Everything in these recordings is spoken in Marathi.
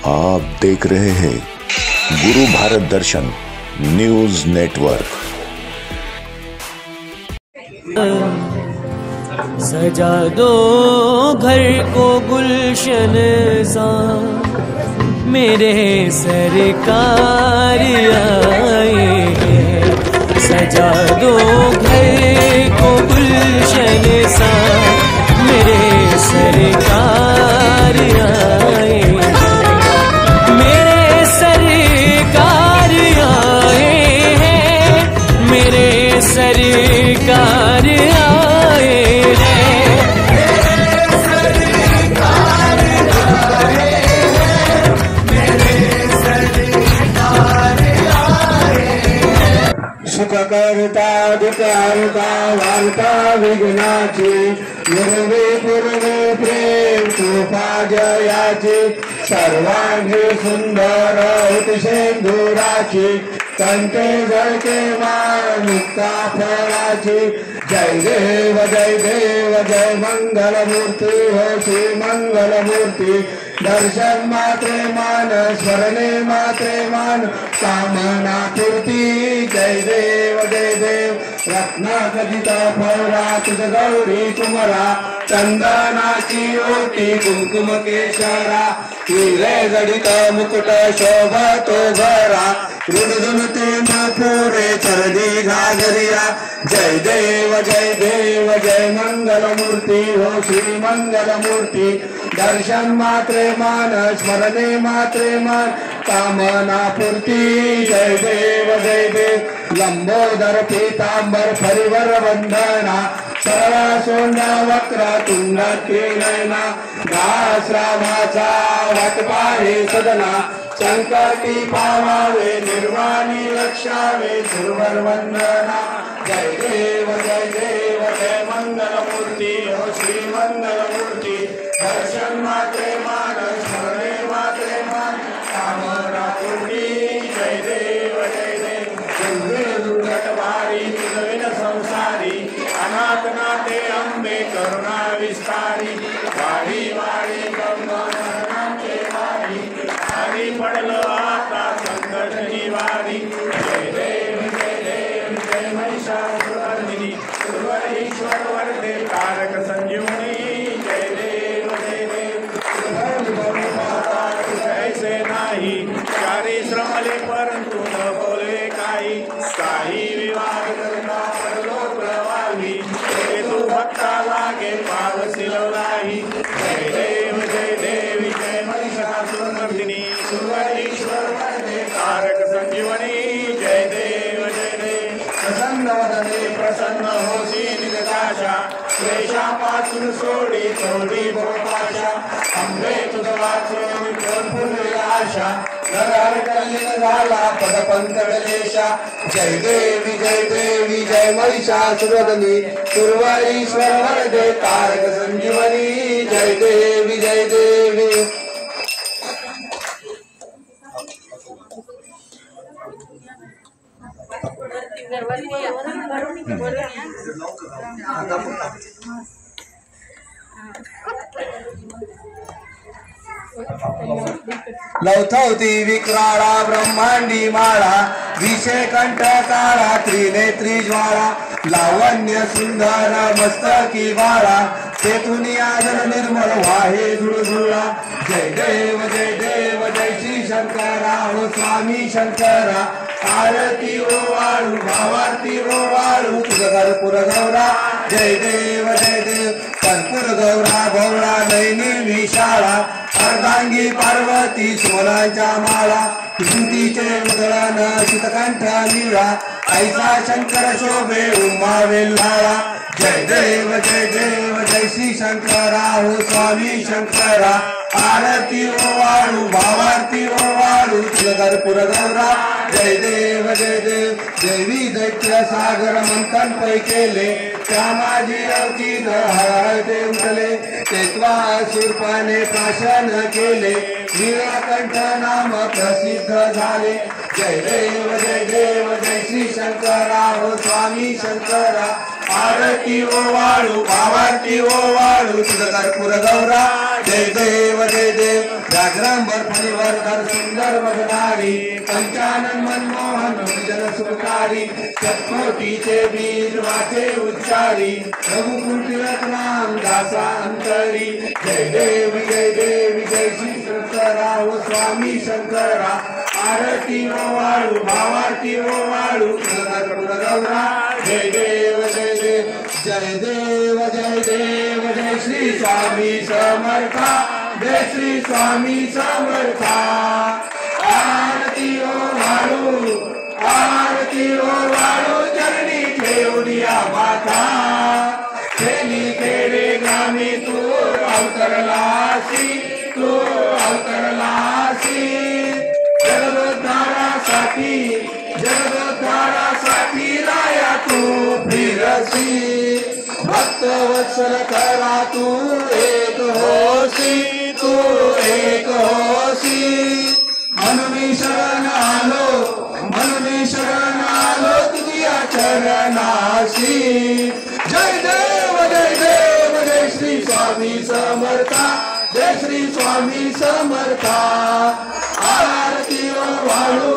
आप देख रहे हैं गुरु भारत दर्शन न्यूज नेटवर्क। सजा दो घर को गुलशन सा, मेरे सरकार आए हैं। सजा दो घर को गुलशन सा, मेरे सरकार आए हैं। मेरे सरकार आए हैं, मेरे सरकार आए हैं। सुख करता दुख हरता वार्ता विघ्नाची, गुरुवे गुरुवे प्रेम कृपा जयाची। सर्वांगी सुंदर होती सिंदुराची, कंठे झळके मान मुक्ता फळाची। जय देव जय मंगलमूर्ती हो श्री मंगलमूर्ती। दर्शन मात्रे मान स्मरणे मात्रे मान, कामना पूर्ती। जय देव रत्नाखचित फळा तुझ गौरी कुमरा, चंदनाची ओटी कुंकुम केशरा। हिरे जडित मुकुट शोभतो घरा, रुणधुनते पुरे चरणी घागरिया। जय देव जय मंगलमूर्ती हो श्री मंगलमूर्ती। दर्शन मात्रे मान स्मरणे मात्रे मान, कामना पूर्ती। जय देव लंबोदर पीतांबर परिवर वंदना, सरळा सोंडा वक्र तुंड त्रिनयना। दास रामाचा वाट पाहे सदना, संकटी पावावे निर्वाणी रक्षावे सुरवर वंदना। जय देव जय मंगलमूर्ती हो श्री मंगलमूर्ती। दर्शन मात्रे मान स्मरणे मात्रे मान, कामना पूर्ती। जय देव दुर्गट वारी तुझविन संसारी, अनाथ नाथे अंबे करुणा विस्तारी। वाडी वाडी गंगाचे वारी, हरी पडलो आता संकट निवारी। जय देव जय महिषासुरमर्दिनी, ईश्वर वरदे तारक संजीवनी। जय देव ऐसे नाही, चारी श्रमले परंतु न बोले काही। काही विवाद करता पडलो प्रवाही, तू भक्ता लागे पावसी लवलाही। जय देव जय महिषासुरमर्दिनी, ईश्वर वरदे तारक संजीवनी। जय देव प्रसन्न वदने प्रसन्न होसी निगदाशा, क्लेशापासून सोडी सोडी भोपाशा। अंबे तुझ वाचून फुलली आशा, नरहर कलिन झाला पद पंकजलेशा। जय देवी जय महिषासुरमर्दिनी, ईश्वर वरदे तारक संजीवनी। जय देवी लवथवती विक्राळा ब्रह्मांडी माळा, विषय कंठ काळा त्रिनेत्री ज्वाळा। लावण्य सुंदर मस्तकी बाळा, तेथून आदर निर्मल वाहे झुळझुळा। जय देव जय श्री शंकरा हो स्वामी शंकरा। आरती ओ वाळू भावारती ओ वाळू, तुझ कर्पूर गौरा। जय देव कर्पूर गौरा भोळा नैनी विशाळा। अर्धांगी पार्वती सोलांच्या माळा, हिंदीचे उदळण शीतकंठ निळा। ऐसा शंकर शोभे उमा वेल्हाळा। जय देव जय श्री शंकरा हो स्वामी शंकरा। आरती ओ वाळू भावारती ओ वाळू, तुझ कर्पूर गौरा। जय देव देवी दैत्य सागर मंथन पै केले, त्या माझी अवचित हळहळते उठले। तेत्वा सुरपाने प्राशन केले, नीलकंठ नाम प्रसिद्ध झाले। जय देव जय श्री शंकरा हो स्वामी शंकरा। आरती ओ वाळू भावारती ओ वाळू, तुझ कर्पूर गौरा। जय देव व्याघ्रांबर फणीवरधर सुंदर बघणारी पंचानन मनमोहन जन सुखकारी शतकोटीचे बीज वाचे उच्चारी रघुकुल तिलक नाम दासा अंतरी जय देव जय श्री शंकराव स्वामी शंकरा आरती ओ वाळू भावारती ओ वाळू गौरा जय देव जय देव जय श्री स्वामी समर्था जय श्री स्वामी समर्था आरती ओ वाळू चरणी ठेवूया माता खेली खेडे ग्रामी तू अवतरलासी जगद्धारासाठी राया तू फिरसी भक्त वत्सल करा तू एक होसी म्हणून मी शरण आलो तुझ्या चरणाशी जय देव जय श्री स्वामी समर्था जय श्री स्वामी समर्था आरती ओ वाळू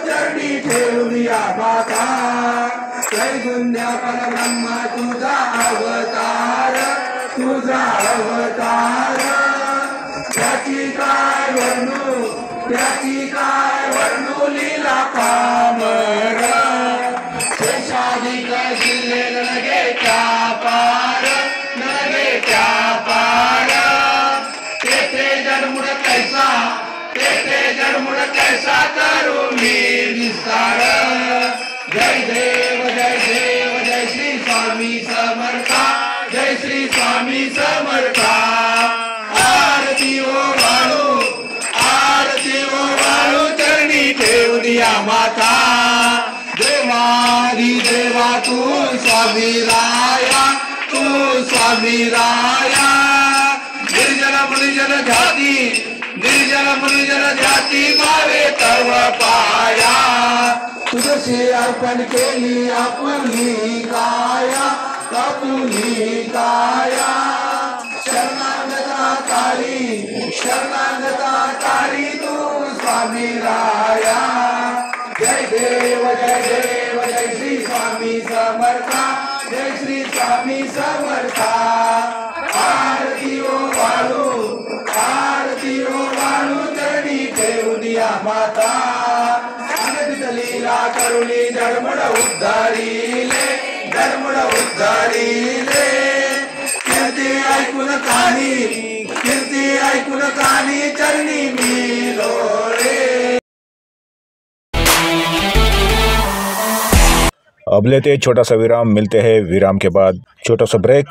चरणी ठेवूया माता त्रैगुण्य परब्रह्म तुझा अवतार त्याची काय वर्णू लीला पामर शेषाधिक जिल्हे नगे त्या पार तेथे जडमुड कैसा करू मी विस्तार जय देव जय श्री स्वामी समर्था जय श्री स्वामी समर्था आरती ओ वाळू चरणी ठेवूया माता देवा तू स्वामी राया निर्जन मुनिजन जाती मावे तव पाया तुझशी अर्पण केली आपुली काया शरणागताकारी तू स्वामी राया जय देव जय श्री स्वामी समर्था जय श्री स्वामी समर्था आरती ओ वाळू चरणी ठेवूया माता अनंत लीला करुणी जडमुड उद्धारीले कीर्ती ऐकून कानी चरणी मी लोळे अब लेते हैं छोटा सा विराम, मिलते हैं विराम के बाद छोटा सा ब्रेक।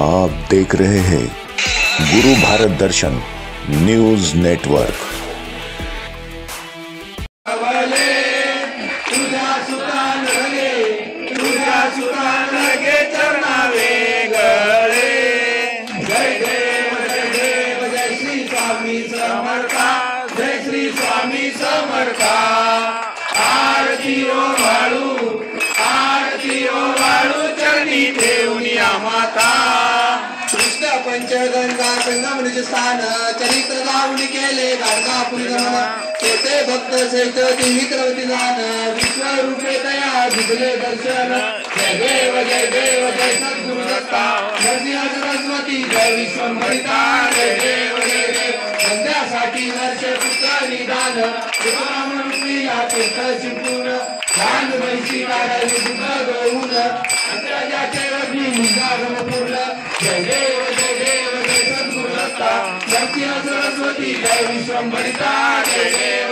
आप देख रहे हैं गुरु भारत दर्शन न्यूज नेटवर्क। जय श्री स्वामी समर्था आरती ओ वाळू चरणी ठेवूया माता कृष्ण पंचगंगा संगमनिज स्थान चरित्र लावून केले गाणगापुरी गमन तेथे भक्त सहित मित्रवती जाण विश्वरूपे तया भिजले दर्शन जय देव जय सद्गुरु दत्ता नरसिंह सरस्वती जय विश्वंभरिता जय देव संध्यासाठी नरस पुत्र निदान रुक्मिणीला तीर्थ शिंपून ध्यान वैशी नारायणी दुःख गळून अंतराजाचे अग्नी निजागम पूर्ण जय देव जय सद्गुरु दत्ता नरसिंह सरस्वती जय विश्वंभरिता जय देव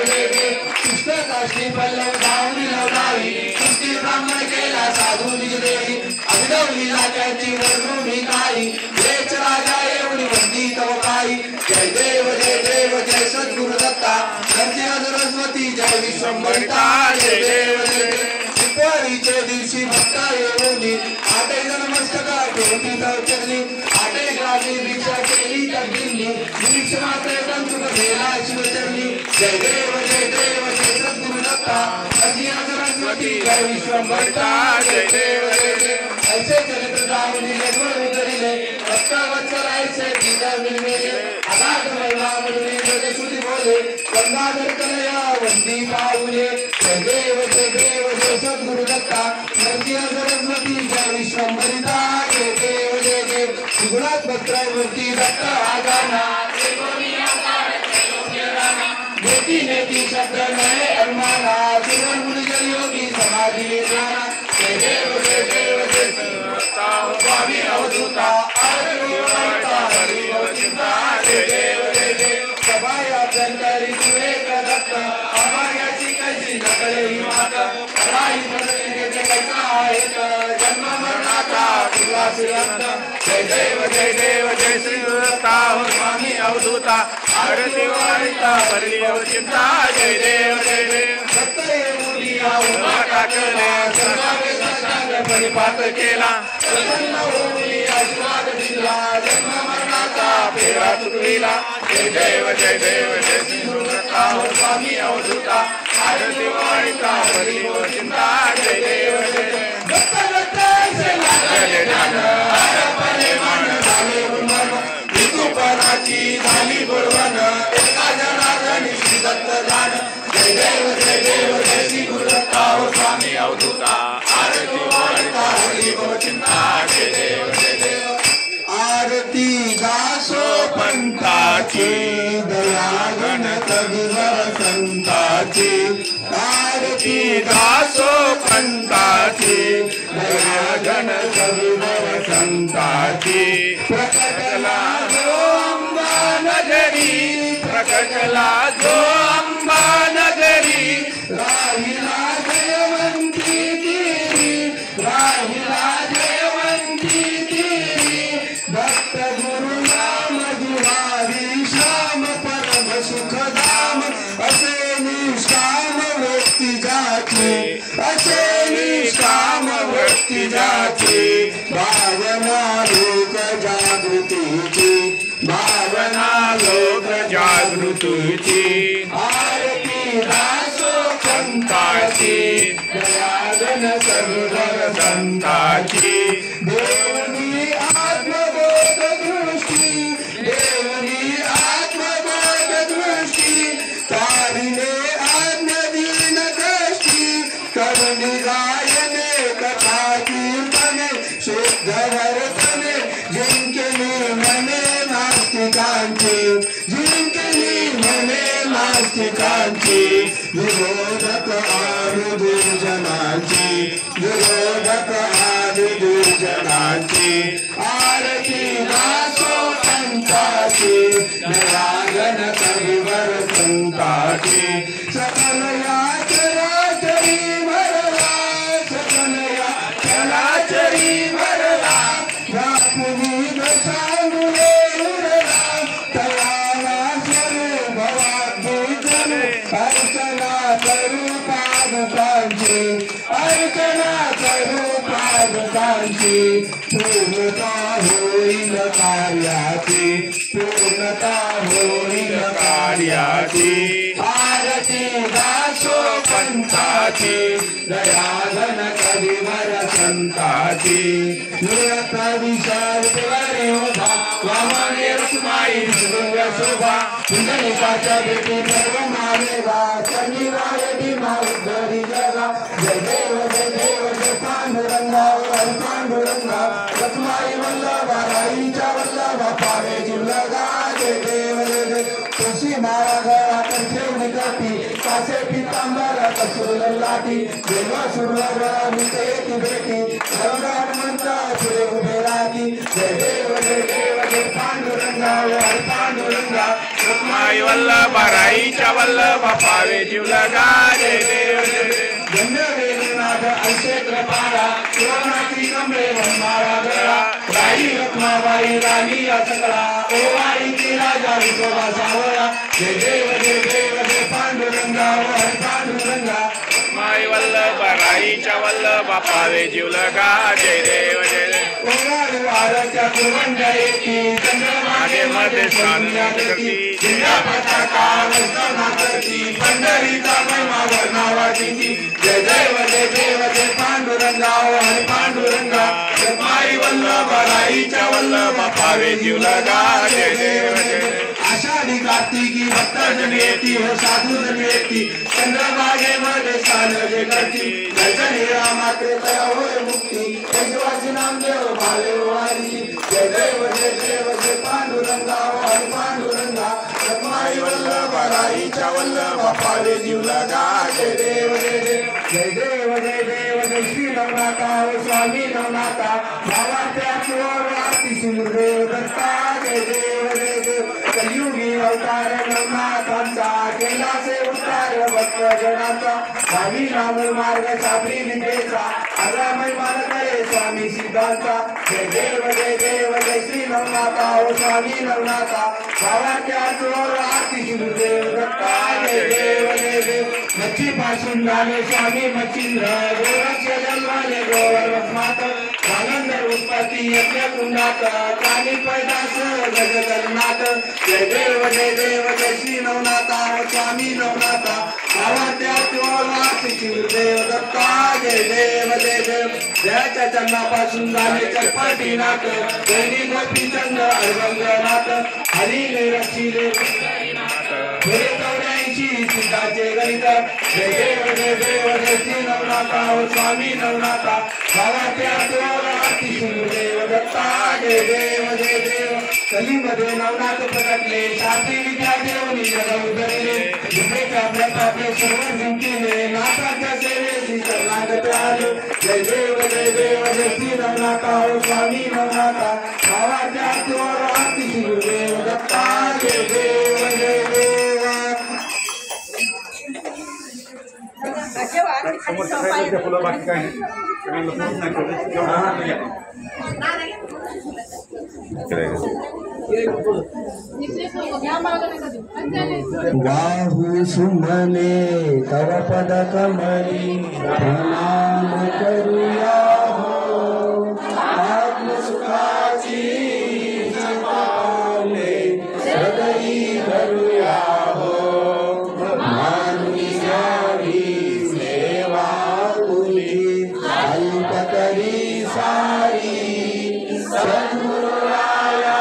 कृष्ण काष्टी पल्लव धावणी लवलावी कृष्टी ब्राह्मण केला साधू निजदेवी अभिनवलीला त्याची वर्णुनी काही वेच राजा एवढी वंदी तव काही जय देव जय सद्गुरु दत्ता नरसिंह सरस्वती जय विश्वंभरिता जय देव दुपारीचे दिवशी भक्त येऊनी आटे जण मस्तका ठेवती चरणी आटे ग्रामी भिक्षा केली तर दिल्ली भिक्ष मात्र संतुक गेला शिवचरणी जय देव जय सद्गुरु दत्ता दत्ता नदिया सरस्वती जय विश्वंभरिता जय देव जय देव ऐसे चरित्र दावनी निर्मल उतरिले भक्तवत्सल ऐसे गीता मिलमिले अगाध महिमा मिलने जग सुधि बोले गंगाधर कन्हैया वंदी पाऊले जय देव जय सद्गुरु दत्ता नदिया सरस्वती जय विश्वंभरिता जय देव गुणात्मक मूर्ति दत्ता आगाना नेति नेति शब्द नए अनुमाना सुमन मुनिजन योगी समाधि निद्राना जय देव जय स्वामी अवधूता चिंता जय देव सभाया जनकारी तुए दत्त अमायाची कैसी नकळे ही मात राई बदलने कैसा एक जन्म मरणाचा तुला श्रीअंत जय देव जय श्री दत्ता स्वामी अवधूता आरती वारिता भरली चिंता जय देव दत्त मुनिया उभा टाकले सर्वांग परिपात केला प्रसन्न होऊन आशीर्वाद दिला जन्म मरणाचा फेरा चुकविला जय देव जय श्री दत्ता स्वामी अवधूता आरती वारिता भरली चिंता जय देव दत्त दत्त से लागले ध्यान आरपणे मान झाले उन्मन ऋतुपनाची झाली गुणवन एका जनार्दनी श्री दत्त दान जय देव जय श्री गुरु दत्ता स्वामी अवधूता आरती वारिता हरी चिंता जय देव आरती दासो पंथाची दया गण कविवर संताची आरती दासो पंथाची दया गण कविवर संताची प्रकटला जो अंबा नगरी प्रकटला जो अंबा नगरी राहिला जयवंती देवी राहिला जयवंती देवी भक्त गुरु नाम जुहारी श्याम परम सुखधाम असे निष्काम वृत्ती जाती असे निष्काम वृत्ती जाती भावना लोक जागृतीची भावना लोक जागृतीची आरती दासो पंथाची दयागन सर्वर संताची देवनी आत्मबोध दृष्टी देवनी आत्मबोध दृष्टी तारिणे आत्मदीन दृष्टी करुणी गायने कथा कीर्तने शुद्ध वर्तने जिंकली मने नास्तिकांची जिंकली मने नास्तिकांची विरोधक आरु दुर्जनांची विरोधक आरु दुर्जनांची आरती दासो पंथाची दयागन कविवर संताची सकल चराचरी भरला सकल चराचरी भरला व्यापुनी दशामुळे उरला तयाला सर्व भवात्मिकने अर्चना करू पादुकांची अर्चना करू पादुकांची पूर्णता होईल कार्याची पूर्णता होईल कार्याची आरती दासो पंथाची दयागन कविवर संताची नियत विचार वरी उभा वामने रसमाई सुंदर शोभा पुंडलिकाच्या भेटी सर्व मावेगा शनिवारी माउद्धरी जगा जय देव जय पांडुरंगा हरी पांडुरंगा रसमाई वल्लभा राईच्या वल्लभा पावे जिल्लगा जय देव तुळशी माळा गळा कंठेवणी करती कासे पितांबर कसूर लाटी देवा सुरवर मिते ती भेटी गंगार मंत्र पुढे उभे राहती जय देव जय पांडुरंगा हरी पांडुरंगा रसमाई वल्लभा राईच्या वल्लभा पावे जिल्लगा जय देव गंधवेलनाथ ऐसे कृपाळा शिवनाची कमळे वनमाळा गळा राई रत्नाबाई राणी असकळा ओवाळीची राजा विठोबा सावळा जय देव पांडुरंगा हरी पांडुरंगा माई वल्लभा राईच्या वल्लभा पावे जिल्लगा जय देव ओवाळू आरत्या कुरवंडयेती चंद्रमागे मध्ये स्नान करती जिल्हा पताका वंदना करती पंढरीचा महिमा वर्णावा वाचिंची जय देव जय देव जय पांडुरंगा हरी पांडुरंगा माई वल्लभराईच्या वल्लभ पावे जीव लगा जय देव जय देव आषाढी कार्तिकी भक्तजन येती हो साधुजन येती चंद्रभागेमध्ये स्थान जे करती जय रामात्रे तया होय मुक्ती यशवासी नामदेव भावे वारी जय देव जय पांडुरंगा हरी पांडुरंगा माई वल्लभराईच्या वल्लभ पावे जीव लगा जय देव जय देव जय श्री नवनाथा हो स्वामी नवनाथा भावाच्या चोर आरती सुरदेव दत्ता जय देव कलियुगी अवतार नवनाथांचा केला से उतार भक्त जनाचा स्वामी नाम मार्ग साबरी विद्येचा आरामय मान करे स्वामी सिद्धांचा जय देव जय श्री नवनाथा हो स्वामी नवनाथा भावाच्या चोर आरती सुरदेव दत्ता जय देव मच्छी पासून झाले स्वामी मच्छिंद्र गोरक्ष जन्माले गोवर्धनाथ आनंद उत्पत्ती यज्ञ कुंडात प्राणी पैदास जगन्नाथ जय देव जय श्री नवनाथा स्वामी नवनाथा भावात्या देव दत्ता जय देव जयाच्या चरणापासून झाले चटपटीनाथ दैनी गोपीचंद अर्भंगनाथ हरिले रक्षिले 84 सिद्धाचे गणित जय देव जय श्री नवनाथा स्वामी नवनाथा भावात्या आरती सुरदेव दत्ता जय देव कलीमध्ये नवनाथ प्रकटले शास्त्री विद्या देवनी जग उधरले विद्येच्या प्रतापे सर्व जिंकले नाथाच्या सेवेची शरणागत आले जय देव जय श्री नवनाथा स्वामी नवनाथा भावात्या आरती सुरदेव दत्ता जय देव बाहु सुमने तव पद कमली प्रणाम करूया हो आत्म सुखाची पावले सदई धरूया हो मानुषी सेवा तुली अल्पतरी सारी सद्गुरुराया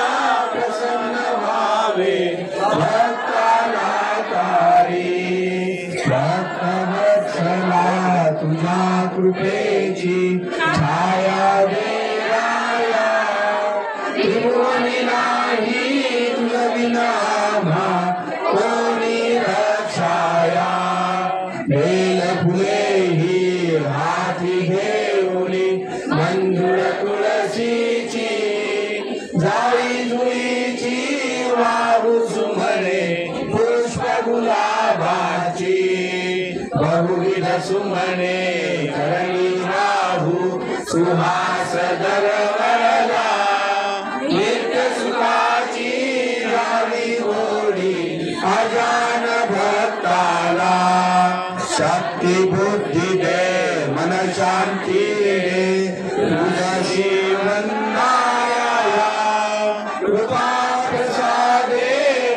प्रसन्न भावे भक्ताला तारी भक्तवत्सला तुझ्या कृपेची छाया देवाया त्रिभुवनी नाही तुझ विना कोणी रक्षाया बेल फुले ही हाती घेऊनी मंजूळ तुळशीची जाळी जुळीची वाहू सुमने पुष्प गुलाबाची बहुविध सुमने करणी राहू सुहास दरवळला नित्य सुखाची रावी ओढी अजान भक्ताला शक्ती बुद्धी दे मन शांती दे तुझी वंदाया कृपा प्रसादे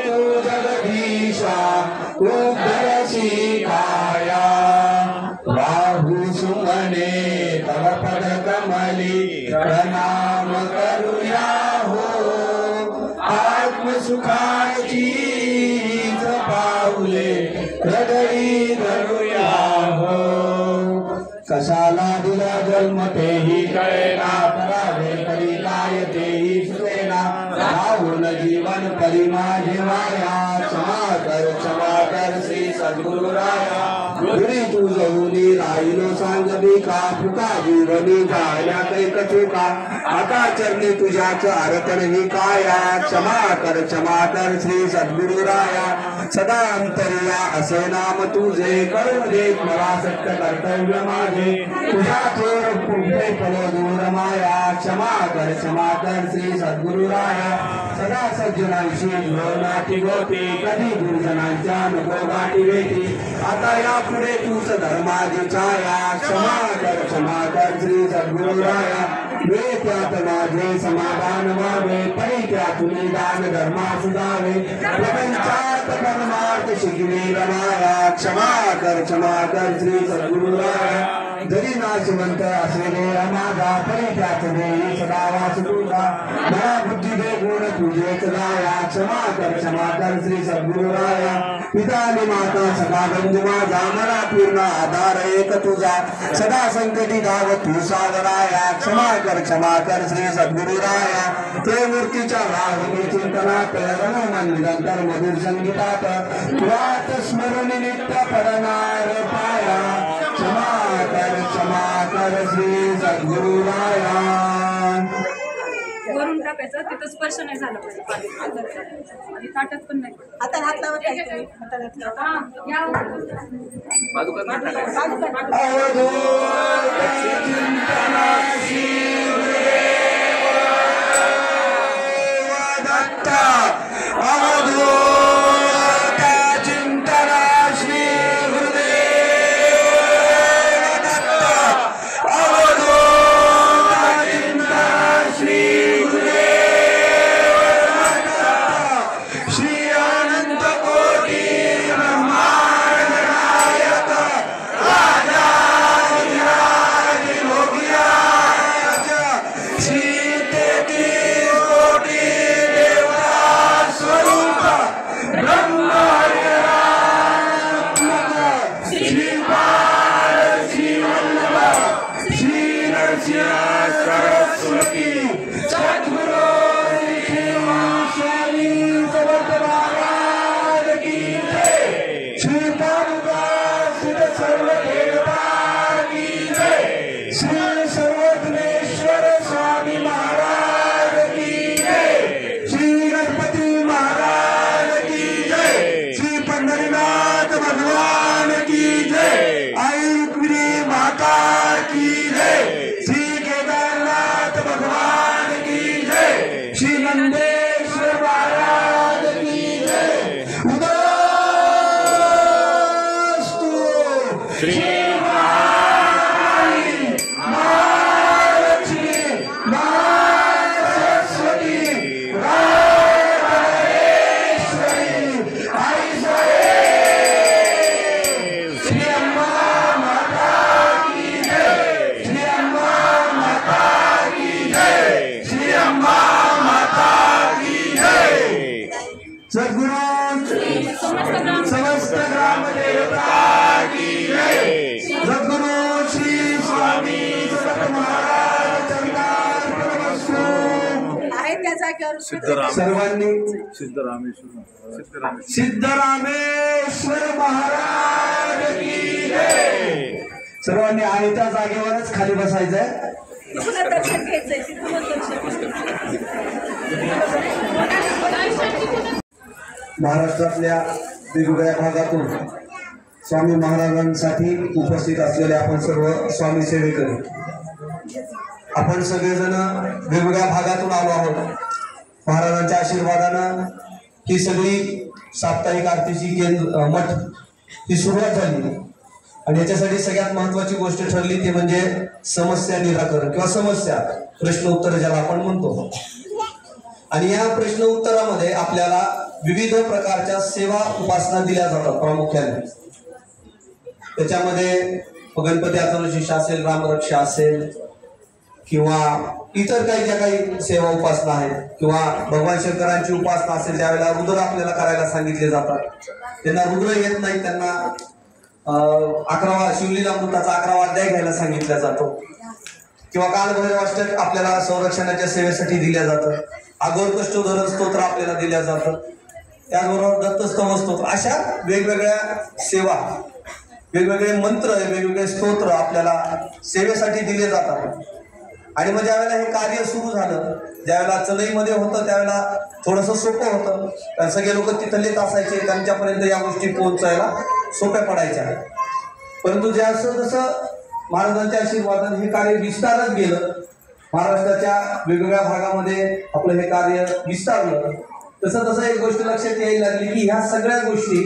तू जगदीशा तू भरसी काया बाहु सुमने तव पद कमली प्रणाम करूया हो आत्म सुखाची पाऊले हृदयी धरूया हो कशाला दिला जन्म तेही कळेना करावे तरी काय तेही सुचेना राहून जीवन परी माझे माया क्षमा कर श्री सद्गुरुराया गुरी तू जाऊनी राहिलो सांगवी का फुका जीवनी जाया कैक चुका आता चरणी तुझ्याच आरतन ही काया क्षमा कर श्री सद्गुरुराया सदा अंतरिया असे नाम तुझे करू दे मला सत्य कर्तव्य माझे तुझ्या थोर पुढे पलो दूर माया क्षमा कर श्री सद्गुरुराया सदा सज्जनांशी नाती गोती कधी दुर्जनांच्या नको गाठी वेठी आता यापुढे तूच धर्माची छाया क्षमा कर श्री सद्गुरुराया वे त्यात माझे समाधान व्हावे परी त्यातून दान धर्मास जावे प्रपंचात परमार्थ शिकवी रमाया क्षमा कर श्री सद्गुरुराया जरी नाशवंत असलेले माझा परी त्यात देई सदा वास तुझा मला बुद्धी दे गुण तुझेच लाया क्षमा कर श्री सद्गुरुराया पिता आणि माता सदा बंधू माझा मला पूर्ण आधार एक तुझा सदा संकटी धाव तू सागराया क्षमा कर श्री सद्गुरुराया ते मूर्तीच्या राहुनी चिंतनात रममान निरंतर मधुर संगीतात तुझ्यात स्मरण नित्य पडणार पाया क्षमा कर श्री सद्गुरुराया वरून टाकायचं तिथं स्पर्श नाही झाला पाहिजे आणि ताटत पण नाही आता हात लावत आहे सर्वांनी सिद्धरामेश्वर महाराज की जय. सर्वांनी आहे त्या जागेवरच खाली बसायचंय. महाराष्ट्रातल्या वेगवेगळ्या भागातून स्वामी महाराजांसाठी उपस्थित असलेले आपण सर्व स्वामी सेवेकरी आपण सगळेजण वेगवेगळ्या भागातून आलो आहोत. महाराजांच्या आशीर्वादानं ही सगळी साप्ताहिक आरतीची मठ ही सुरुवात झाली आणि याच्यासाठी सगळ्यात महत्वाची गोष्ट ठरली ती म्हणजे समस्या निराकरण किंवा समस्या प्रश्न उत्तर ज्याला आपण म्हणतो. आणि या प्रश्न उत्तरामध्ये आपल्याला विविध प्रकारच्या सेवा उपासना दिल्या जातात. प्रामुख्याने त्याच्यामध्ये गणपती अथर्वशीर्ष असेल, रामरक्षा असेल किंवा इतर काही ज्या काही सेवा उपासना आहेत किंवा भगवान शंकरांची उपासना असेल त्यावेळेला रुद्र आपल्याला करायला सांगितले जातात. त्यांना रुद्र येत नाही, त्यांना 11वा शिवलीलामृताचा 11वा अध्याय घ्यायला सांगितला जातो किंवा कालभैरवाष्टक आपल्याला संरक्षणाच्या सेवेसाठी दिल्या जातं. अघोरकष्टोधरण स्तोत्र आपल्याला दिल्या जातं. त्याचबरोबर दत्तस्तव स्तोत्र अशा वेगवेगळ्या सेवा, वेगवेगळे मंत्र, वेगवेगळे स्तोत्र आपल्याला सेवेसाठी दिले जातात. आणि मग ज्यावेळेला हे कार्य सुरू झालं, ज्यावेळेला चलईमध्ये होतं त्यावेळेला थोडंसं सोपं होतं, कारण सगळे लोक तिथलेच असायचे, त्यांच्यापर्यंत या गोष्टी पोहोचायला सोप्या पडायच्या. परंतु जसं जसं महाराजांच्या आशीर्वादाने हे कार्य विस्तारत गेलं, महाराष्ट्राच्या वेगवेगळ्या भागामध्ये आपलं हे कार्य विस्तारलं, तसं एक गोष्ट लक्षात यायला लागली की ह्या सगळ्या गोष्टी,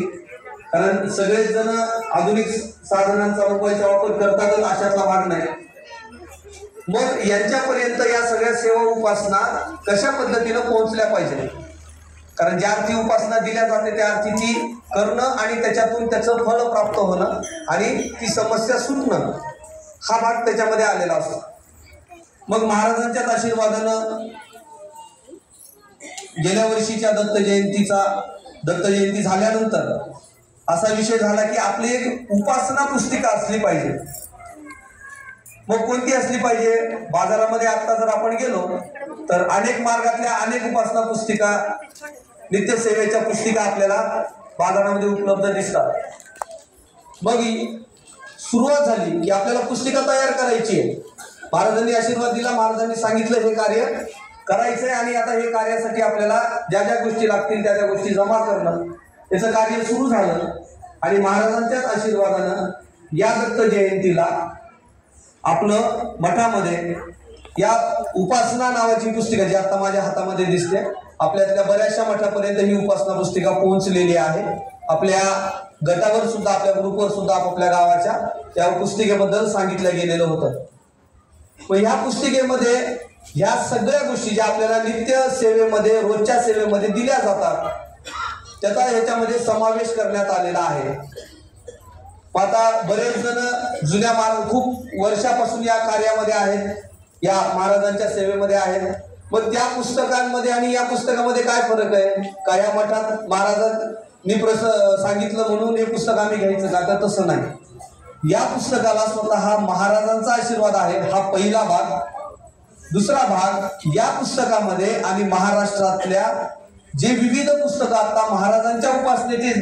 कारण सगळेच जण आधुनिक साधनांचा मोबाईलचा वापर करतातच अशातला भाग नाही, मग यांच्यापर्यंत या सगळ्या सेवा उपासना कशा पद्धतीनं पोहोचल्या पाहिजे, कारण ज्या अर्थी उपासना दिल्या जाते त्या अर्थी ती करणं आणि त्याच्यातून त्याचं फळ प्राप्त होणं आणि ती समस्या सुटणं हा भाग त्याच्यामध्ये आलेला असतो. मग महाराजांच्याच आशीर्वादानं गेल्या वर्षीच्या दत्त जयंती झाल्यानंतर असा विषय झाला की आपली एक उपासना पुस्तिका असली पाहिजे. मग कोणती असली पाहिजे? बाजारामध्ये आता जर आपण गेलो तर अनेक मार्गातल्या अनेक उपासना पुस्तिका, नित्यसेवेच्या पुस्तिका आपल्याला बाजारामध्ये उपलब्ध दिसतात. मग सुरुवात झाली की आपल्याला पुस्तिका तयार करायची आहे. महाराजांनी आशीर्वाद दिला, महाराजांनी सांगितलं हे कार्य करायचंय आणि आता हे कार्यासाठी आपल्याला ज्या ज्या गोष्टी लागतील त्या गोष्टी जमा करणं, याचं कार्य सुरू झालं. आणि महाराजांच्याच आशीर्वादानं या दत्त जयंतीला आपलं मठामध्ये या उपासना नावाची पुस्तिका जी आता माझ्या हातामध्ये दिसते, आपल्यातल्या बऱ्याचशा मठापर्यंत ही उपासना पुस्तिका पोहोचलेली आहे. आपल्या गटावर सुद्धा, आपल्या ग्रुपवर सुद्धा आपापल्या गावाच्या त्या पुस्तिकेबद्दल सांगितलं गेलेलं होतं. मग ह्या पुस्तिकेमध्ये ह्या सगळ्या गोष्टी ज्या आपल्याला नित्य सेवेमध्ये, रोजच्या सेवेमध्ये दिल्या जातात त्याचा ह्याच्यामध्ये समावेश करण्यात आलेला आहे. आता बरेच जण जुन्या खूप वर्षापासून या कार्यामध्ये आहेत, या महाराजांच्या सेवेमध्ये आहेत. मग त्या पुस्तकांमध्ये आणि या पुस्तकामध्ये काय फरक आहे? का या मठात महाराजांनी सांगितलं म्हणून हे पुस्तक आम्ही घ्यायचं का? तर तसं नाही. या पुस्तकाला स्वतः महाराजांचा आशीर्वाद आहे, हा पहिला भाग. दुसरा भाग, या पुस्तकामध्ये आणि महाराष्ट्रातल्या जे विविध पुस्तकं आता महाराजांच्या उपासनेचे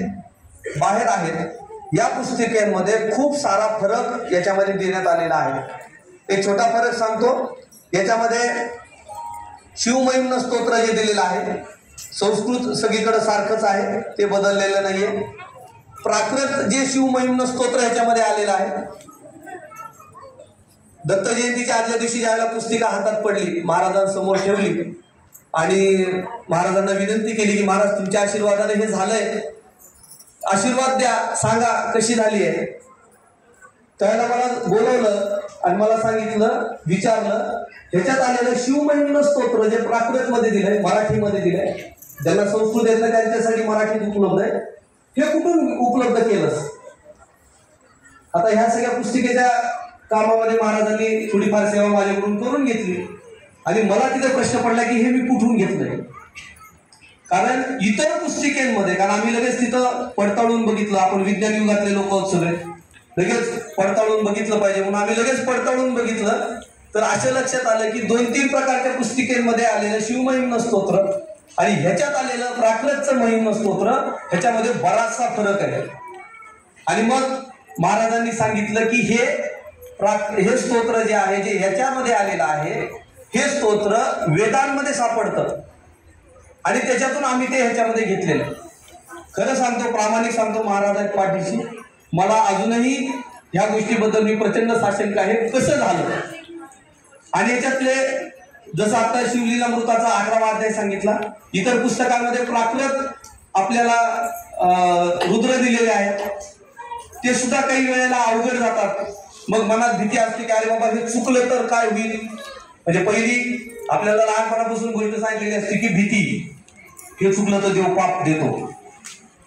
बाहेर आहेत या पुस्तिकेमध्ये खूप सारा फरक याच्यामध्ये देण्यात आलेला आहे. एक छोटा फरक सांगतो. याच्यामध्ये शिवमहिम्न स्तोत्र जे दिलेलं आहे, संस्कृत सगळीकडे सारखंच आहे, ते बदललेलं नाहीये. प्राकृत जे शिवमहिम्न स्तोत्र ह्याच्यामध्ये आलेलं आहे. दत्त जयंतीच्या आदल्या दिवशी ज्यावेळेला पुस्तिका हातात पडली, महाराजांसमोर ठेवली आणि महाराजांना विनंती केली की महाराज तुमच्या आशीर्वादाने हे झालंय, आशीर्वाद द्या, सांगा कशी झाली आहे. त्यावेळेला मला बोलवलं आणि मला सांगितलं, विचारलं, ह्याच्यात आलेलं शिवमहिम्न स्तोत्र जे प्राकृतमध्ये दिलंय, मराठीमध्ये दिलंय, ज्यांना संस्कृत येत नाही त्यांच्यासाठी मराठीत उपलब्ध आहे, हे कुठून उपलब्ध केलंस? आता ह्या सगळ्या पुस्तिकेच्या कामामध्ये महाराजांनी थोडीफार सेवा माझ्याकडून करून घेतली आणि मला तिथे प्रश्न पडला की हे मी कुठून घेतलंय. कारण इतर पुस्तिकेमध्ये, कारण आम्ही लगेच तिथं पडताळून बघितलं, आपण विज्ञान युगातले लोक आहोत सगळे, लगेच पडताळून बघितलं पाहिजे म्हणून आम्ही लगेच पडताळून बघितलं. तर असं लक्षात आलं की 2-3 प्रकारच्या पुस्तिकेमध्ये आलेलं शिवमहिम्न स्तोत्र आणि ह्याच्यात आलेलं प्राकृतचं महिम्न स्तोत्र ह्याच्यामध्ये बराचसा फरक आहे. आणि मग महाराजांनी सांगितलं की हे स्तोत्र जे आहे, जे ह्याच्यामध्ये आलेलं आहे, हे स्तोत्र वेदांमध्ये सापडतं आणि त्याच्यातून आम्ही ते ह्याच्यामध्ये घेतलेलं. खरं सांगतो, प्रामाणिक सांगतो, महाराज पाठीशी मला अजूनही ह्या गोष्टीबद्दल मी प्रचंड साशंक आहे, कसं झालं. आणि याच्यातले जसं आता शिवलीलामृताचा 11वा अध्याय सांगितला, इतर पुस्तकांमध्ये प्राकृत आपल्याला रुद्र दिलेले आहेत, ते सुद्धा काही वेळेला अवघड जातात. मग मनात भीती असते की अरे बाबा हे चुकलं तर काय होईल. म्हणजे पहिली आपल्याला लहानपणापासून गोष्ट सांगितलेली असते की भीती, हे चुकलं तर देव पाप देतो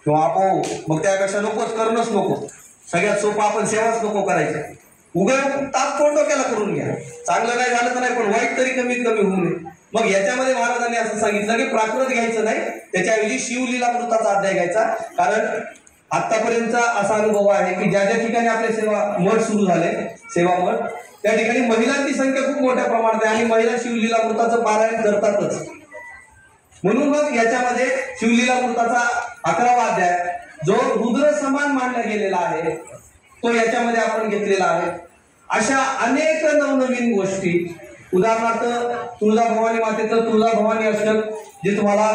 किंवा आपो, मग त्यापेक्षा नकोच, करणंच नको. सगळ्यात सोपं आपण सेवाच नको करायची. उगं तात्पुरतं डोक्याला करून घ्या, चांगलं नाही झालं तर नाही पण वाईट तरी कमीत कमी होऊ नये. मग याच्यामध्ये महाराजांनी असं सांगितलं की प्राकृत घ्यायचं नाही, त्याच्याऐवजी शिवलीलामृताचा अध्याय घ्यायचा. कारण आतापर्यंतचा असा अनुभव आहे की ज्या ज्या ठिकाणी आपले सेवा मठ सुरू झाले, सेवा मठ, त्या ठिकाणी महिलांची संख्या खूप मोठ्या प्रमाणात आहे आणि महिला शिवलीलामृताचं पारायण करतातच. म्हणून मग याच्यामध्ये शिवलीलामृताचा 11वा अध्याय जो रुद्र समान मानला गेलेला आहे तो याच्यामध्ये आपण घेतलेला आहे. अशा अनेक नवनवीन गोष्टी, उदाहरणार्थ तुळजाभवानी मातेचं तुळजाभवानी अष्टक जे तुम्हाला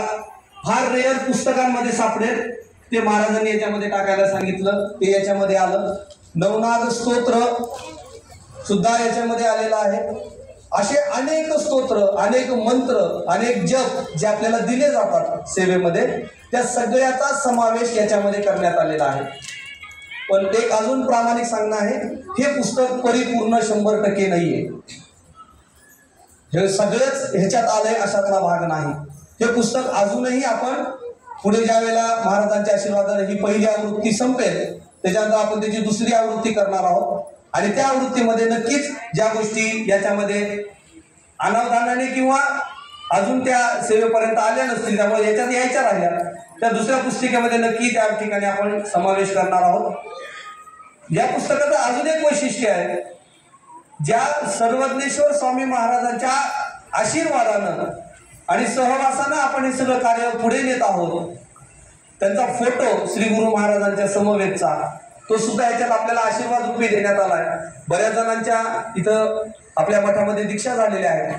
फार रेअर पुस्तकांमध्ये सापडेल, ते महाराजांनी याच्यामध्ये टाकायला सांगितलं, ते याच्यामध्ये आलं. नवनाद स्तोत्र सुद्धा याच्यामध्ये आलेलं आहे. असे अनेक स्तोत्र, अनेक मंत्र, अनेक जप जे आपल्याला दिले जातात सेवेमध्ये, त्या सगळ्याचा समावेश याच्यामध्ये करण्यात आलेला आहे. पण एक अजून प्रामाणिक सांगणं आहे, हे पुस्तक परिपूर्ण 100% नाहीये. हे सगळंच ह्याच्यात आलंय अशातला भाग नाही. हे पुस्तक अजूनही आपण पुढे ज्या वेळेला महाराजांच्या आशीर्वादाने ही पहिली आवृत्ती संपेल, त्याच्यानंतर आपण त्याची दुसरी आवृत्ती करणार आहोत. आणि त्या आवृत्तीमध्ये नक्कीच ज्या गोष्टी याच्यामध्ये अनावधानाने किंवा अजून त्या सेवेपर्यंत आल्या नसतील, त्यामुळे याच्यात यायच्या राहिल्या, त्या दुसऱ्या पुस्तिकेमध्ये नक्की त्या ठिकाणी आपण समावेश करणार आहोत. या पुस्तकाचं अजून एक वैशिष्ट्य आहे, ज्या सर्वज्ञेश्वर स्वामी महाराजांच्या आशीर्वादानं आणि सहवासानं आपण हे सगळं कार्य पुढे नेत आहोत, त्यांचा फोटो श्री गुरु महाराजांच्या समवेतचा तो सुद्धा याच्यात आपल्याला आशीर्वाद रूपी देण्यात आला आहे. बऱ्याच जणांच्या इथं आपल्या मठामध्ये दीक्षा झालेल्या आहेत,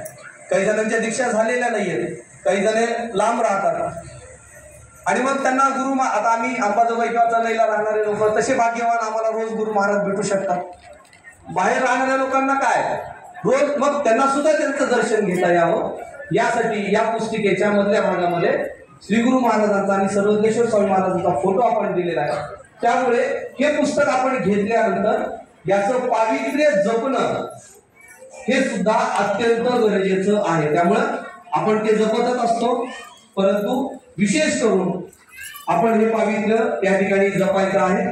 काही जणांच्या दीक्षा झालेल्या नाही आहेत, काही जण लांब राहतात. आणि मग त्यांना गुरु आता आम्ही अंबाजोगाई किंवा चनईला राहणारे लोक तसे भाग्यवान, आम्हाला रोज गुरु महाराज भेटू शकतात. बाहेर राहणाऱ्या लोकांना काय रोज मग त्यांना सुद्धा त्यांचं दर्शन घेता यावं, यासाठी या पुस्तिकेच्या मधल्या भागामध्ये श्री गुरु महाराजांचा आणि सर्वज्ञेश्वर स्वामी महाराजांचा फोटो आपण दिलेला आहे. त्यामुळे हे पुस्तक आपण घेतल्यानंतर याचं पावित्र्य जपणं हे सुद्धा अत्यंत गरजेचं आहे. त्यामुळं आपण ते जपतच असतो, परंतु विशेष करून आपण हे पावित्र्य या ठिकाणी जपायचं आहे.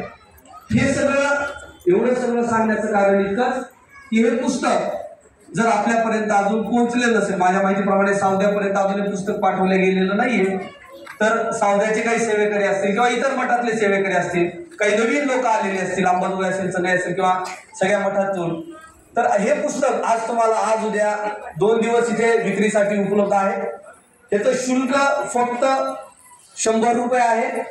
हे सगळं एवढं सगळं सांगण्याचं कारण इतकंच की हे पुस्तक जर आपल्यापर्यंत अजून पोहोचलेलं नसेल, माझ्या माहितीप्रमाणे सावद्यापर्यंत अजून हे पुस्तक पाठवलं गेलेलं नाहीये, तर सावद्याचे काही सेवेकरी असतील किंवा इतर मठातले सेवेकरी असतील, काही नवीन लोक आलेले असतील, अंबाजोगाई असेल, चनई असेल किंवा सगळ्या मठातून, तर हे पुस्तक आज तुम्हाला आज उद्या 2 दिवस इथे विक्रीसाठी उपलब्ध आहे. त्याचं शुल्क फक्त 100 रुपये आहे.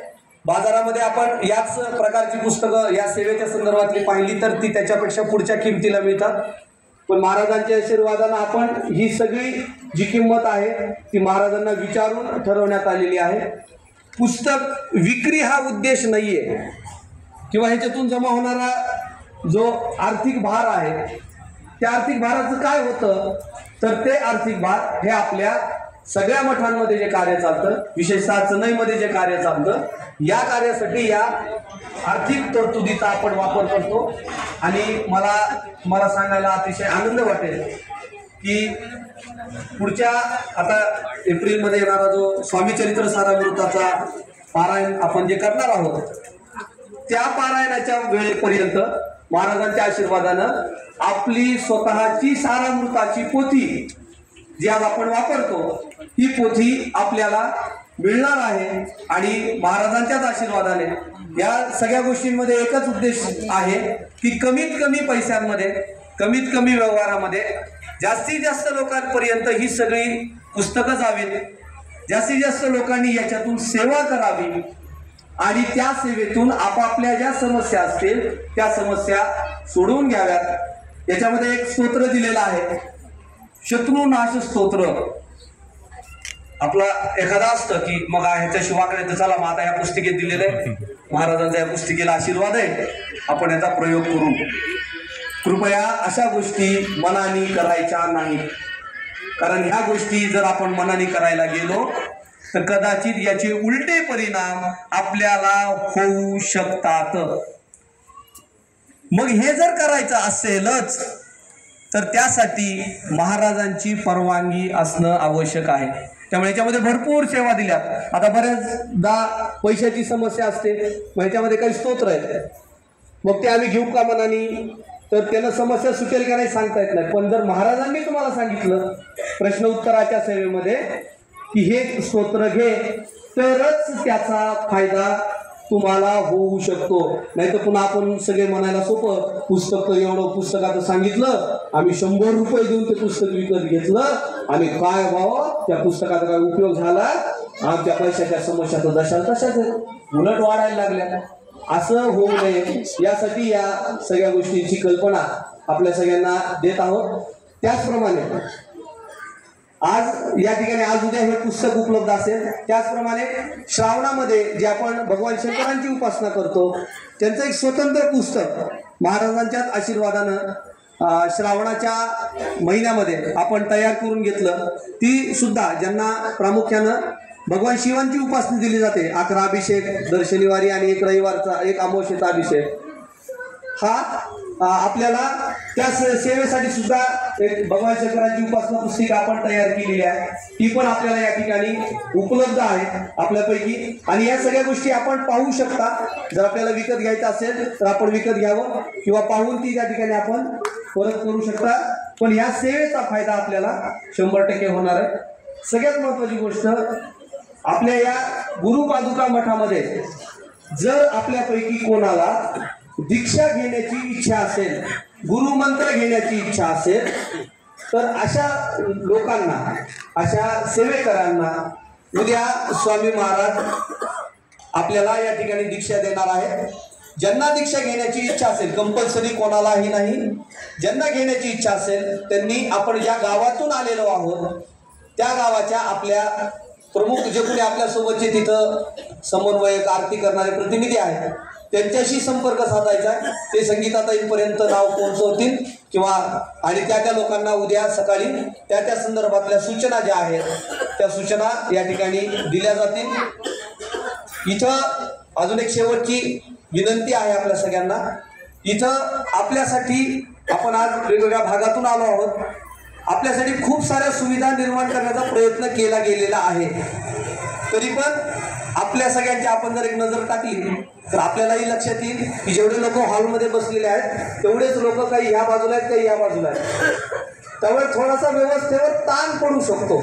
बाजारामध्ये आपण याच प्रकारची पुस्तकं या सेवेच्या संदर्भातली पाहिली तर ती त्याच्यापेक्षा पुढच्या किमतीला मिळतात. पण महाराजांच्या आशीर्वादानं आपण ही सगळी जी किंमत आहे ती महाराजांना विचारून ठरवण्यात आलेली आहे. पुस्तक विक्री हा उद्देश नाहीये किंवा ह्याच्यातून जमा होणारा जो आर्थिक भार आहे त्या आर्थिक भाराचं काय होतं, तर ते आर्थिक भार हे आपल्या सगळ्या मठांमध्ये जे कार्य चालतं, विशेषतः चनईमध्ये जे कार्य चालतं, या कार्यासाठी या आर्थिक तरतुदीचा आपण वापर करतो. आणि मला सांगायला अतिशय आनंद वाटेल की पुढच्या आता एप्रिलमध्ये येणारा जो स्वामी चरित्र सारामृताचा पारायण आपण जे करणार आहोत, त्या पारायणाच्या वेळेपर्यंत महाराजांच्या आशीर्वादानं आपली स्वतःची सारामृताची पोथी जी आज आपण वापरतो, ही पोथी आपल्याला मिळणार आहे. आणि महाराजांच्याच आशीर्वादाने या सगळ्या गोष्टींमध्ये एकच उद्देश आहे की कमीत कमी पैशांमध्ये, कमीत कमी व्यवहारामध्ये जास्तीत जास्त लोकांपर्यंत ही सगळी पुस्तकं जावीत, जास्तीत जास्त लोकांनी याच्यातून सेवा करावी आणि त्या सेवेतून आपापल्या ज्या समस्या असतील त्या समस्या सोडवून घ्याव्यात. याच्यामध्ये एक स्तोत्र दिलेलं आहे, शत्रुनाश स्तोत्र. आपला एखादा असतं की मग ह्याच्याशी वाकडायचं, चला मग आता या पुस्तिकेत दिलेलं आहे, महाराजांचा या पुस्तिकेला आशीर्वाद आहे, आपण याचा प्रयोग करू. कृपया अशा गोष्टी मनाने करायच्या नाहीत, कारण ह्या गोष्टी जर आपण मनाने करायला गेलो तर कदाचित याचे उलटे परिणाम आपल्याला होऊ शकतात. मग हे जर करायचं असेलच तर त्यासाठी महाराजांची परवानगी असणं आवश्यक आहे. त्यामुळे याच्यामध्ये भरपूर सेवा दिल्यात. आता बऱ्याचदा पैशाची समस्या असते, मग ह्याच्यामध्ये काही स्तोत्र आहेत, मग ते आम्ही घेऊ का मनाने, तर त्यानं समस्या सुटेल का नाही सांगता येत नाही. पण जर महाराजांनी तुम्हाला सांगितलं प्रश्न उत्तराच्या सेवेमध्ये की हे स्तोत्र घे, तरच त्याचा फायदा तुम्हाला होऊ शकतो. नाही तर पुन्हा आपण सगळे म्हणायला सोपं, पुस्तक एवढं पुस्तकाचं सांगितलं, आम्ही 100 रुपये देऊन ते पुस्तक विकत घेतलं आणि काय व्हावं, त्या पुस्तकाचा काय उपयोग झाला, आमच्या पैशाच्या समस्या तर जशाल तशाच उलट वाढायला लागल्या. असं होऊ नये यासाठी या सगळ्या गोष्टींची कल्पना आपल्या सगळ्यांना देत आहोत. त्याचप्रमाणे आज या ठिकाणी आज उद्या हे पुस्तक उपलब्ध असेल. त्याचप्रमाणे श्रावणामध्ये जे आपण भगवान शंकरांची उपासना करतो त्यांचं एक स्वतंत्र पुस्तक महाराजांच्याच आशीर्वादानं श्रावणाच्या महिन्यामध्ये आपण तयार करून घेतलं, ती सुद्धा ज्यांना प्रामुख्यानं भगवान शिवांची उपासना दिली जाते, 11 अभिषेक दर शनिवारी आणि एक रविवारचा एक अमावस्येचा अभिषेक, हा आपल्याला त्या सेवेसाठी सुद्धा एक भगवान शंकराची उपासना पुस्तिका आपण तयार केलेली आहे, ती पण आपल्याला या ठिकाणी उपलब्ध आहे आपल्यापैकी. आणि या सगळ्या गोष्टी आपण पाहू शकता. जर आपल्याला विकत घ्यायचं असेल तर आपण विकत घ्यावं किंवा पाहून ती त्या ठिकाणी आपण परत करू शकता. पण या सेवेचा फायदा आपल्याला 100% होणार आहे. सगळ्यात महत्त्वाची गोष्ट, आपल्या या गुरुपादुका मठामध्ये जर आपल्यापैकी कोणाला दीक्षा घेण्याची इच्छा असेल, गुरुमंत्र घेण्याची इच्छा असेल, तर अशा लोकांना, अशा सेवेकरांना उद्या स्वामी महाराज आपल्याला या ठिकाणी दीक्षा देणार आहे. ज्यांना दीक्षा घेण्याची इच्छा असेल, कंपल्सरी कोणालाही नाही, ज्यांना घेण्याची इच्छा असेल त्यांनी, आपण ज्या गावातून आलेलो आहोत त्या गावाच्या आपल्या प्रमुख जे कोणी आपल्यासोबतचे तिथं समन्वयक, आरती करणारे प्रतिनिधी आहेत त्यांच्याशी संपर्क साधायचा आहे. ते संगीताताईंपर्यंत नाव पोहोचवतील किंवा आणि त्या लोकांना उद्या सकाळी त्या संदर्भातल्या सूचना ज्या आहेत त्या सूचना या ठिकाणी दिल्या जातील. इथं अजून एक शेवटची विनंती आहे आपल्या सगळ्यांना. इथं आपल्यासाठी, आपण आज वेगवेगळ्या भागातून आलो आहोत, आपल्यासाठी खूप साऱ्या सुविधा निर्माण करण्याचा प्रयत्न केला गेलेला आहे. तरी पण आपल्या सगळ्यांची आपण जर एक नजर टाकली तर आपल्यालाही लक्षात येईल की जेवढे लोक हॉलमध्ये बसलेले आहेत तेवढेच लोक काही ह्या बाजूला आहेत, काही ह्या बाजूला आहेत. त्यामुळे थोडासा व्यवस्थेवर ताण पडू शकतो.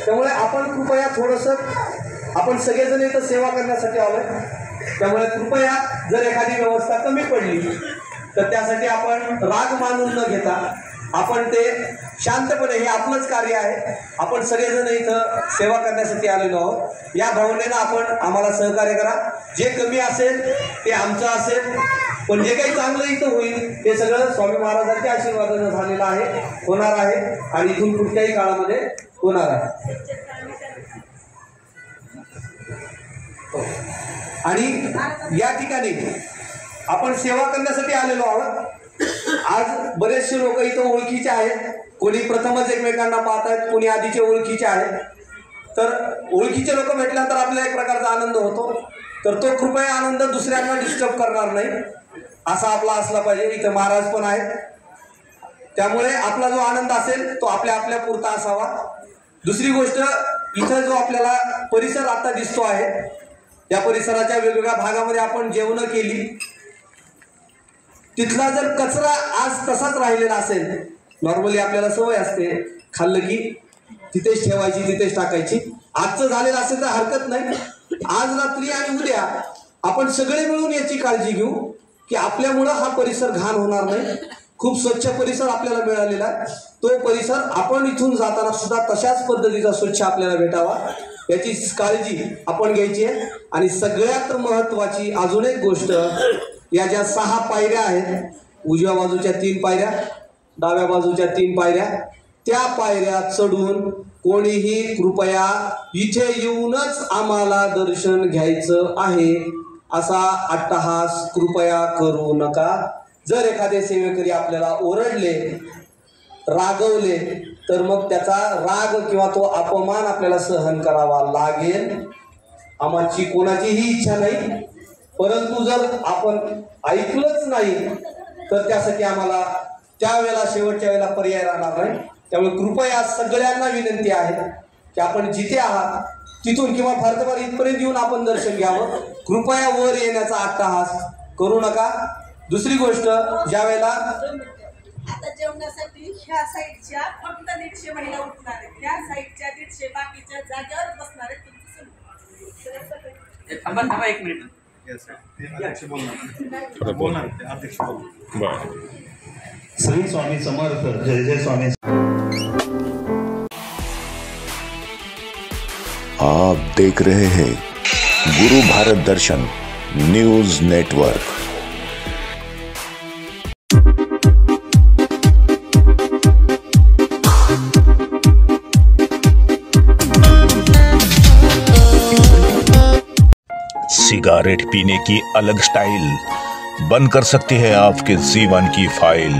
त्यामुळे आपण कृपया थोडंसं, आपण सगळेजण इथं सेवा करण्यासाठी आलोय, त्यामुळे कृपया जर एखादी व्यवस्था कमी पडली तर त्यासाठी आपण राग मानून न घेता आपण ते शांतपणे, हे आपलंच कार्य आहे, आपण सगळेजण इथं सेवा करण्यासाठी आलेलो आहोत, या भावनेनं आपण आम्हाला सहकार्य करा. जे कमी असेल ते आमचं असेल, पण जे काही चांगलं इथं होईल ते सगळं स्वामी महाराजांच्या आशीर्वादानं झालेलं आहे, होणार आहे आणि इथून पुढच्याही काळामध्ये होणार आहे. आणि या ठिकाणी आपण सेवा करण्यासाठी आलेलो आहोत. आज बरेचसे लोक इथं ओळखीचे आहेत, कोणी प्रथमच एकमेकांना पाहत आहेत, कोणी आधीचे ओळखीचे आहेत. तर ओळखीचे लोक भेटल्यानंतर आपल्याला एक प्रकारचा आनंद होतो, तर तो कृपया आनंद दुसऱ्यांना डिस्टर्ब करणार नाही असा आपला असला पाहिजे. इथं महाराज पण आहेत, त्यामुळे आपला जो आनंद असेल तो आपल्या आपल्या पुरता असावा. दुसरी गोष्ट, इथं जो आपल्याला परिसर आता दिसतो आहे, या परिसराच्या वेगवेगळ्या भागामध्ये आपण जेवणं केली, तिथला जर कचरा आज तसाच राहिलेला असेल, नॉर्मली आपल्याला सवय असते खाल्लं की तिथेच ठेवायची, तिथेच टाकायची, आजचं झालेलं असेल तर हरकत नाही. आज रात्री आणि उद्या आपण सगळे मिळून याची काळजी घेऊ की आपल्यामुळं हा परिसर घाण होणार नाही. खूप स्वच्छ परिसर आपल्याला मिळालेला आहे, तो परिसर आपण इथून जाताना सुद्धा तशाच पद्धतीचा स्वच्छ आपल्याला भेटावा याची काळजी आपण घ्यायची आहे. आणि सगळ्यात महत्त्वाची अजून एक गोष्ट, या ज्या 6 पायऱ्या आहेत, उजव्या बाजूच्या 3 पायऱ्या, डाव्या बाजूच्या 3 पायऱ्या, त्या पायऱ्या चढून कोणीही कृपया इथे येऊनच आम्हाला दर्शन घ्यायचं आहे असा अट्टहास कृपया करू नका. जर एखादे सेवेकरी आपल्याला ओरडले, रागवले तर मग त्याचा राग किंवा तो अपमान आपल्याला सहन करावा लागेल. आमची कोणाचीही इच्छा नाही, परंतु जर आपण ऐकलंच नाही तर त्यासाठी आम्हाला त्यावेळेला, शेवटच्या वेळेला पर्याय राहणार नाही. त्यामुळे कृपया सगळ्यांना विनंती आहे की आपण जिथे आहात तिथून किंवा फार इथपर्यंत येऊन आपण दर्शन घ्यावं. कृपया वर येण्याचा अट्टहास करू नका. दुसरी गोष्ट, ज्या वेळेला आता जेवणासाठी ह्या साईडच्या फक्त 150 महिला उठणार आहेत, ह्या साईडच्या 150 बाकीच्या जागेवर बसणार आहेत. थांबा 1 मिनिट. श्री स्वामी समर्थ. जय जय स्वामी. आप देख रहे हैं गुरु भारत दर्शन न्यूज नेटवर्क. सिगारेट पीने की अलग स्टाइल बंद कर सकती है आपके जीवन की फाइल।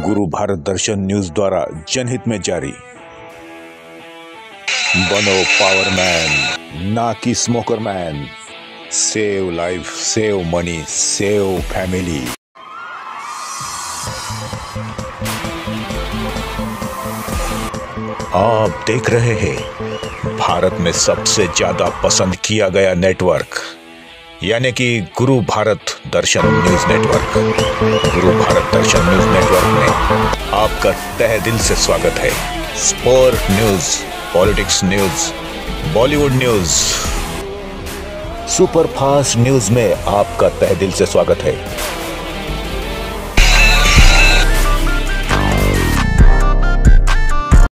गुरु भारत दर्शन न्यूज द्वारा जनहित में जारी। बनो पावरमैन, ना कि smoker man. Save life, save money, save family. आप देख रहे हैं भारत में सबसे ज्यादा पसंद किया गया नेटवर्क, यानी कि गुरु भारत दर्शन न्यूज नेटवर्क। गुरु भारत दर्शन न्यूज नेटवर्क में आपका तहे दिल से स्वागत है। Sport news, politics news, Bollywood news, super fast news में आपका तहे दिल से स्वागत है।